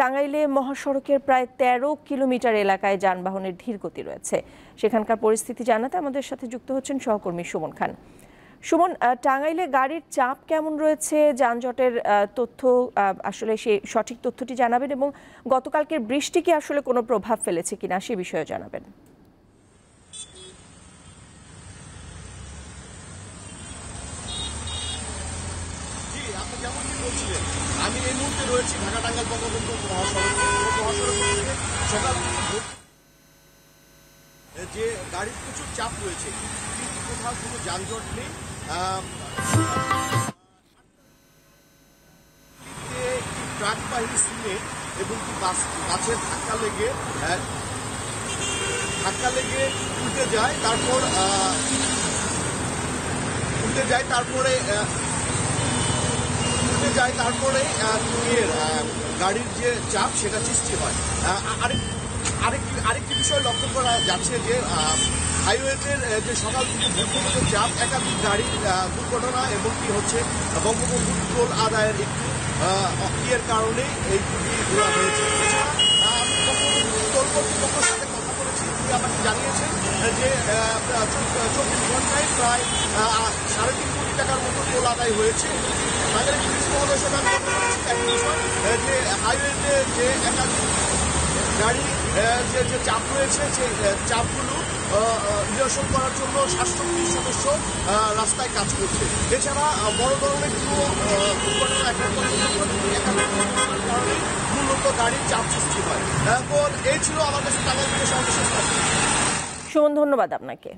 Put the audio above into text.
টাঙ্গাইলে মহাসড়কের প্রায় ১৩ কিলোমিটার এলাকায় যানবাহনের ধীরগতি রয়েছে। সেখানকার পরিস্থিতি জানাতে আমাদের সাথে যুক্ত হচ্ছেন সহকর্মী সুমন খান। সুমন, টাঙ্গাইলে গাড়ির চাপ কেমন রয়েছে, যানজটের তথ্য আসলে সেই সঠিক তথ্যটি জানাবেন এবং গতকালকের বৃষ্টি কি আসলে কোনো প্রভাব ফেলেছে কিনা সে বিষয়ে জানাবেন। আমি এই মুহূর্তে রয়েছি ঢাকা টাঙ্গাইল বঙ্গবন্ধু মহাসড়ক সকাল যে গাড়ির প্রচুর চাপ রয়েছে, কিন্তু কোথাও কোনো যানজট নেই। ট্রাক বাহিনী সিমেন্ট এবং বাসের ধাক্কা লেগে উল্টে যায়, তারপরে গাড়ির যে চাপ সেটা সৃষ্টি হয়। আরেকটি বিষয় লক্ষ্য করা যাচ্ছে যে হাইওয়েতে যে সকাল থেকে ভোর চাপ, একাধিক গাড়ির দুর্ঘটনা এবং কি হচ্ছে বঙ্গবন্ধু টোল আদায়ের একটু ইয়ের কারণেই এই ত্রুটি ঘোরা হয়েছে। আমি বঙ্গবন্ধু টোল কর্তৃপক্ষের সাথে কথা বলেছি, তিনি আমাকে জানিয়েছেন যে 24 ঘন্টায় প্রায় 3.5 কোটি টাকার মতো টোল আদায় হয়েছে। বাজারে পুলিশ মহোদয়ের সাথে আমি কথা বলেছি এক বিষয় যে হাইওয়েতে যে একাধিক গাড়ি যে চাপ রয়েছে, সেই চাপগুলো নিরসন করার জন্য 730 সদস্য রাস্তায় কাজ করছে। এছাড়া বড় ধরনের কোনো দুর্ঘটনা কারণে মূলত গাড়ির চাপ সৃষ্টি হয়। এখন এই ছিল আমাদের টাঙ্গাইল থেকে সর্বশেষ। সুমন, ধন্যবাদ আপনাকে।